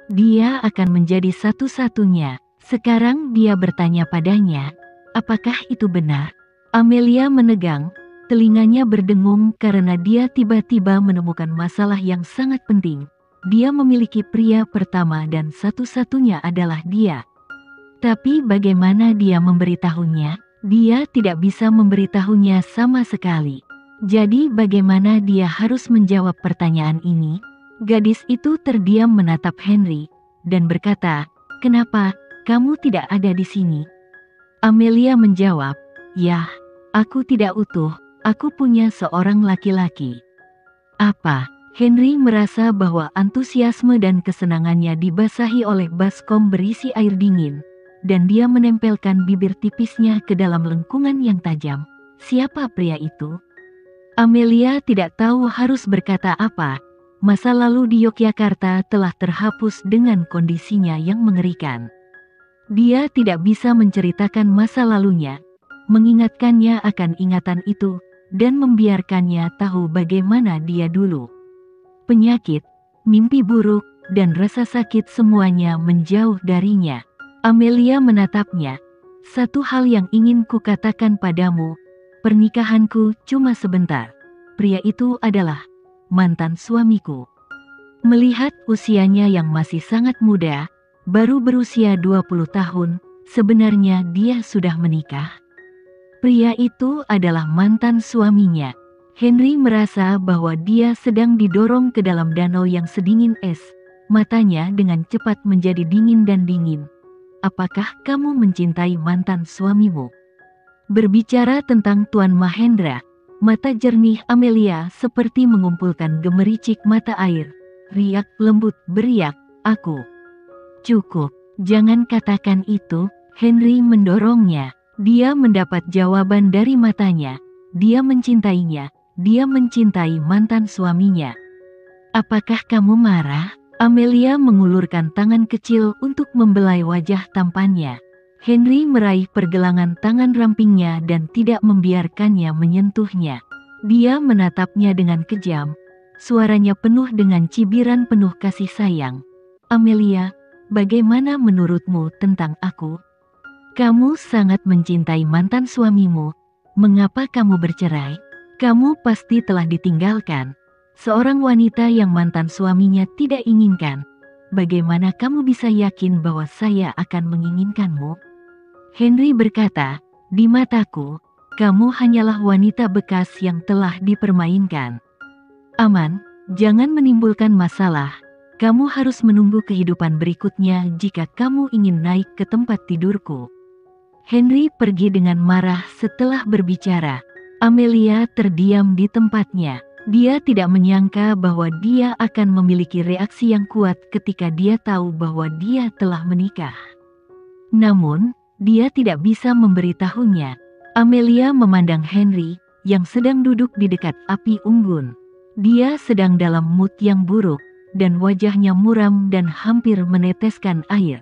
Dia akan menjadi satu-satunya. Sekarang dia bertanya padanya, apakah itu benar? Amelia menegang, telinganya berdengung karena dia tiba-tiba menemukan masalah yang sangat penting. Dia memiliki pria pertama dan satu-satunya adalah dia. Tapi bagaimana dia memberitahunya? Dia tidak bisa memberitahunya sama sekali. Jadi bagaimana dia harus menjawab pertanyaan ini? Gadis itu terdiam menatap Henry dan berkata, "Kenapa kamu tidak ada di sini?" Amelia menjawab, "Yah, aku tidak utuh, aku punya seorang laki-laki." Apa? Henry merasa bahwa antusiasme dan kesenangannya dibasahi oleh baskom berisi air dingin, dan dia menempelkan bibir tipisnya ke dalam lengkungan yang tajam. Siapa pria itu? Amelia tidak tahu harus berkata apa. Masa lalu di Yogyakarta telah terhapus dengan kondisinya yang mengerikan. Dia tidak bisa menceritakan masa lalunya, mengingatkannya akan ingatan itu, dan membiarkannya tahu bagaimana dia dulu. Penyakit, mimpi buruk, dan rasa sakit semuanya menjauh darinya. Amelia menatapnya. "Satu hal yang ingin kukatakan padamu, pernikahanku cuma sebentar. Pria itu adalah mantan suamiku." Melihat usianya yang masih sangat muda, baru berusia 20 tahun, sebenarnya dia sudah menikah. Pria itu adalah mantan suaminya. Henry merasa bahwa dia sedang didorong ke dalam danau yang sedingin es. Matanya dengan cepat menjadi dingin dan dingin. "Apakah kamu mencintai mantan suamimu?" Berbicara tentang Tuan Mahendra, mata jernih Amelia seperti mengumpulkan gemericik mata air. Riak lembut beriak, "Aku." "Cukup, jangan katakan itu." Henry mendorongnya. Dia mendapat jawaban dari matanya. Dia mencintainya. Dia mencintai mantan suaminya. "Apakah kamu marah?" Amelia mengulurkan tangan kecil untuk membelai wajah tampannya. Henry meraih pergelangan tangan rampingnya dan tidak membiarkannya menyentuhnya. Dia menatapnya dengan kejam. Suaranya penuh dengan cibiran penuh kasih sayang. "Amelia, bagaimana menurutmu tentang aku? Kamu sangat mencintai mantan suamimu. Mengapa kamu bercerai? Kamu pasti telah ditinggalkan. Seorang wanita yang mantan suaminya tidak inginkan. Bagaimana kamu bisa yakin bahwa saya akan menginginkanmu?" Henry berkata, "Di mataku, kamu hanyalah wanita bekas yang telah dipermainkan. Aman, jangan menimbulkan masalah. Kamu harus menunggu kehidupan berikutnya jika kamu ingin naik ke tempat tidurku." Henry pergi dengan marah setelah berbicara. Amelia terdiam di tempatnya. Dia tidak menyangka bahwa dia akan memiliki reaksi yang kuat ketika dia tahu bahwa dia telah menikah. Namun, dia tidak bisa memberitahunya. Amelia memandang Henry, yang sedang duduk di dekat api unggun. Dia sedang dalam mood yang buruk, dan wajahnya muram dan hampir meneteskan air.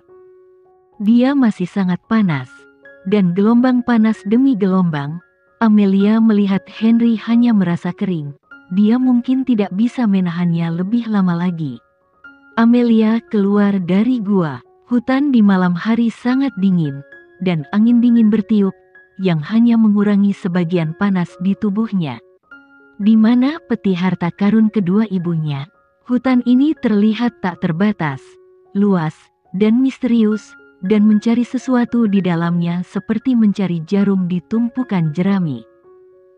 Dia masih sangat panas, dan gelombang panas demi gelombang. Amelia melihat Henry hanya merasa kering. Dia mungkin tidak bisa menahannya lebih lama lagi. Amelia keluar dari gua. Hutan di malam hari sangat dingin, dan angin dingin bertiup, yang hanya mengurangi sebagian panas di tubuhnya. Di mana peti harta karun kedua ibunya? Hutan ini terlihat tak terbatas, luas, dan misterius, dan mencari sesuatu di dalamnya seperti mencari jarum di tumpukan jerami.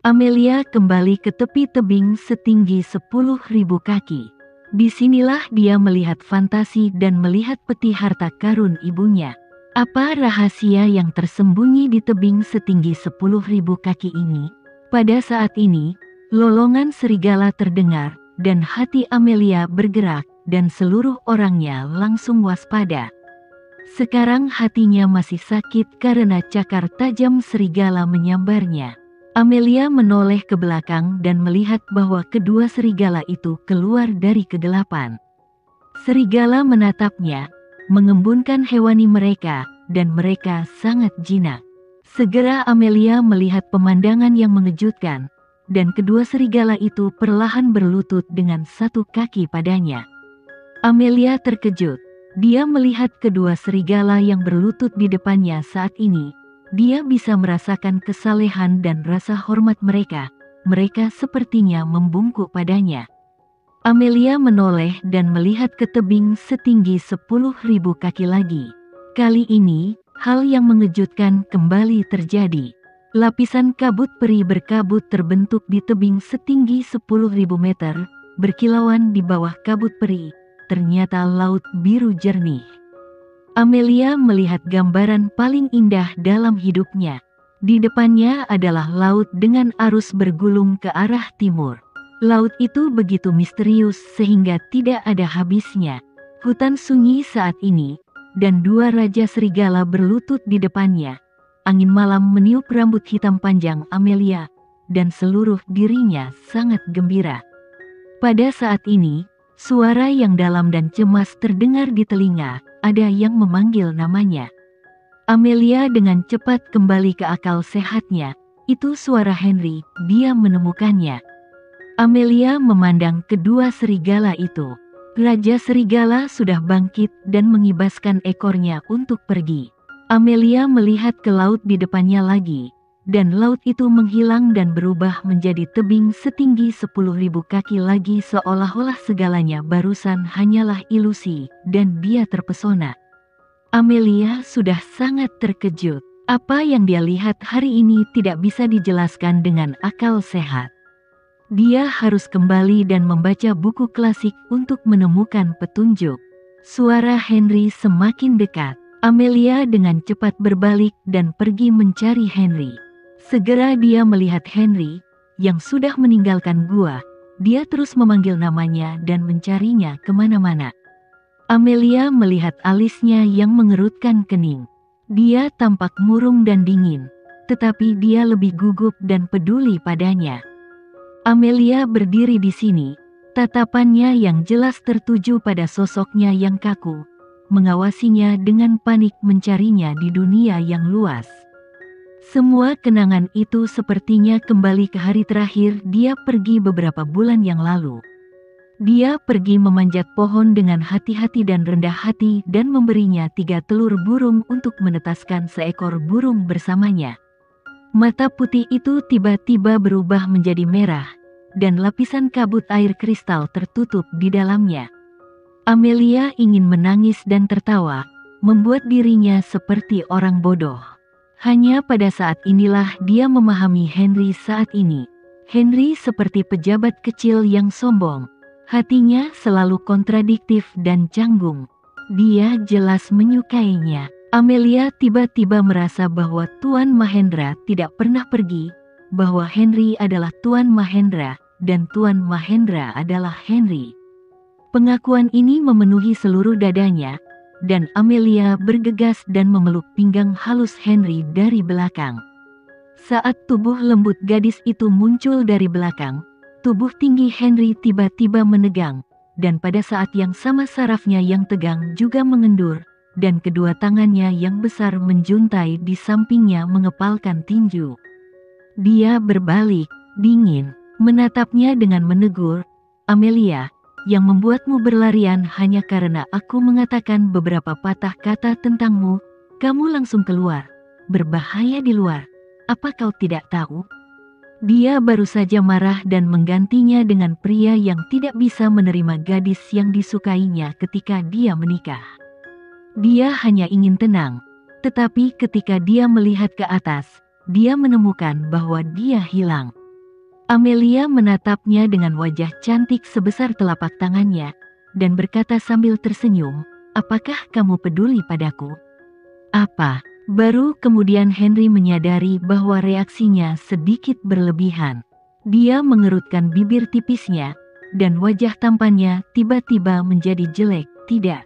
Amelia kembali ke tepi tebing setinggi 10.000 kaki. Disinilah dia melihat fantasi dan melihat peti harta karun ibunya. Apa rahasia yang tersembunyi di tebing setinggi 10.000 kaki ini? Pada saat ini, lolongan serigala terdengar, dan hati Amelia bergerak, dan seluruh orangnya langsung waspada. Sekarang hatinya masih sakit karena cakar tajam serigala menyambarnya. Amelia menoleh ke belakang dan melihat bahwa kedua serigala itu keluar dari kegelapan. Serigala menatapnya, mengembunkan hewani mereka, dan mereka sangat jinak. Segera Amelia melihat pemandangan yang mengejutkan, dan kedua serigala itu perlahan berlutut dengan satu kaki padanya. Amelia terkejut. Dia melihat kedua serigala yang berlutut di depannya saat ini. Dia bisa merasakan kesalehan dan rasa hormat mereka. Mereka sepertinya membungkuk padanya. Amelia menoleh dan melihat ke tebing setinggi 10.000 kaki lagi. Kali ini, hal yang mengejutkan kembali terjadi. Lapisan kabut peri berkabut terbentuk di tebing setinggi 10.000 meter, berkilauan di bawah kabut peri. Ternyata laut biru jernih. Amelia melihat gambaran paling indah dalam hidupnya. Di depannya adalah laut dengan arus bergulung ke arah timur. Laut itu begitu misterius sehingga tidak ada habisnya. Hutan sunyi saat ini, dan dua raja serigala berlutut di depannya. Angin malam meniup rambut hitam panjang Amelia, dan seluruh dirinya sangat gembira. Pada saat ini, suara yang dalam dan cemas terdengar di telinga, ada yang memanggil namanya. Amelia dengan cepat kembali ke akal sehatnya. Itu suara Henry, dia menemukannya. Amelia memandang kedua serigala itu. Raja serigala sudah bangkit dan mengibaskan ekornya untuk pergi. Amelia melihat ke laut di depannya lagi, dan laut itu menghilang dan berubah menjadi tebing setinggi 10.000 kaki lagi seolah-olah segalanya barusan hanyalah ilusi, dan dia terpesona. Amelia sudah sangat terkejut. Apa yang dia lihat hari ini tidak bisa dijelaskan dengan akal sehat. Dia harus kembali dan membaca buku klasik untuk menemukan petunjuk. Suara Henry semakin dekat. Amelia dengan cepat berbalik dan pergi mencari Henry. Segera dia melihat Henry, yang sudah meninggalkan gua. Dia terus memanggil namanya dan mencarinya kemana-mana. Amelia melihat alisnya yang mengerutkan kening. Dia tampak murung dan dingin, tetapi dia lebih gugup dan peduli padanya. Amelia berdiri di sini, tatapannya yang jelas tertuju pada sosoknya yang kaku, mengawasinya dengan panik mencarinya di dunia yang luas. Semua kenangan itu sepertinya kembali ke hari terakhir dia pergi beberapa bulan yang lalu. Dia pergi memanjat pohon dengan hati-hati dan rendah hati dan memberinya 3 telur burung untuk menetaskan seekor burung bersamanya. Mata putih itu tiba-tiba berubah menjadi merah, dan lapisan kabut air kristal tertutup di dalamnya. Amelia ingin menangis dan tertawa, membuat dirinya seperti orang bodoh. Hanya pada saat inilah dia memahami Henry saat ini. Henry seperti pejabat kecil yang sombong. Hatinya selalu kontradiktif dan canggung. Dia jelas menyukainya. Amelia tiba-tiba merasa bahwa Tuan Mahendra tidak pernah pergi, bahwa Henry adalah Tuan Mahendra, dan Tuan Mahendra adalah Henry. Pengakuan ini memenuhi seluruh dadanya, dan Amelia bergegas dan memeluk pinggang halus Henry dari belakang. Saat tubuh lembut gadis itu muncul dari belakang, tubuh tinggi Henry tiba-tiba menegang, dan pada saat yang sama sarafnya yang tegang juga mengendur, dan kedua tangannya yang besar menjuntai di sampingnya mengepalkan tinju. Dia berbalik, dingin, menatapnya dengan menegur, "Amelia, yang membuatmu berlarian hanya karena aku mengatakan beberapa patah kata tentangmu, kamu langsung keluar. Berbahaya di luar. Apa kau tidak tahu?" Dia baru saja marah dan menggantinya dengan pria yang tidak bisa menerima gadis yang disukainya ketika dia menikah. Dia hanya ingin tenang, tetapi ketika dia melihat ke atas, dia menemukan bahwa dia hilang. Amelia menatapnya dengan wajah cantik sebesar telapak tangannya, dan berkata sambil tersenyum, "Apakah kamu peduli padaku?" "Apa?" Baru kemudian Henry menyadari bahwa reaksinya sedikit berlebihan. Dia mengerutkan bibir tipisnya, dan wajah tampannya tiba-tiba menjadi jelek. "Tidak."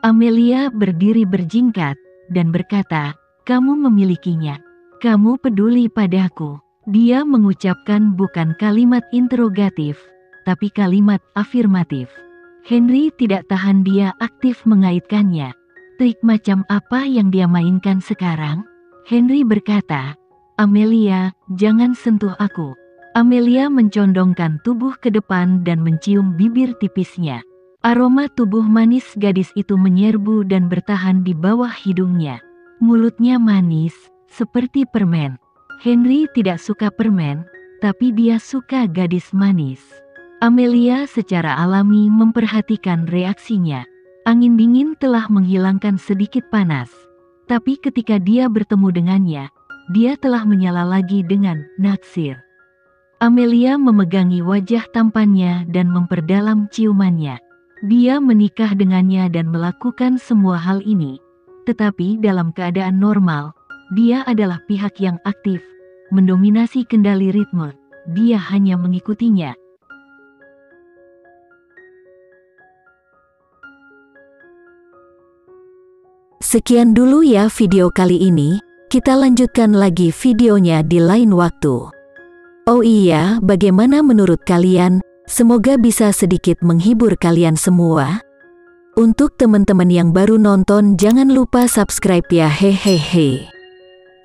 Amelia berdiri berjingkat, dan berkata, "Kamu memilikinya. Kamu peduli padaku." Dia mengucapkan bukan kalimat interrogatif, tapi kalimat afirmatif. Henry tidak tahan dia aktif mengaitkannya. "Trik macam apa yang dia mainkan sekarang?" Henry berkata, "Amelia, jangan sentuh aku." Amelia mencondongkan tubuh ke depan dan mencium bibir tipisnya. Aroma tubuh manis gadis itu menyerbu dan bertahan di bawah hidungnya. Mulutnya manis, seperti permen. Henry tidak suka permen, tapi dia suka gadis manis. Amelia secara alami memperhatikan reaksinya. Angin dingin telah menghilangkan sedikit panas. Tapi ketika dia bertemu dengannya, dia telah menyala lagi dengan naksir. Amelia memegangi wajah tampannya dan memperdalam ciumannya. Dia menikah dengannya dan melakukan semua hal ini. Tetapi dalam keadaan normal, dia adalah pihak yang aktif, mendominasi kendali ritme. Dia hanya mengikutinya. Sekian dulu ya video kali ini, kita lanjutkan lagi videonya di lain waktu. Oh iya, bagaimana menurut kalian? Semoga bisa sedikit menghibur kalian semua. Untuk teman-teman yang baru nonton, jangan lupa subscribe ya, hehehe.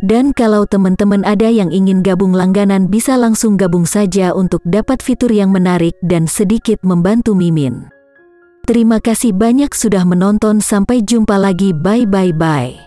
Dan kalau teman-teman ada yang ingin gabung langganan, bisa langsung gabung saja untuk dapat fitur yang menarik dan sedikit membantu Mimin. Terima kasih banyak sudah menonton, sampai jumpa lagi, bye.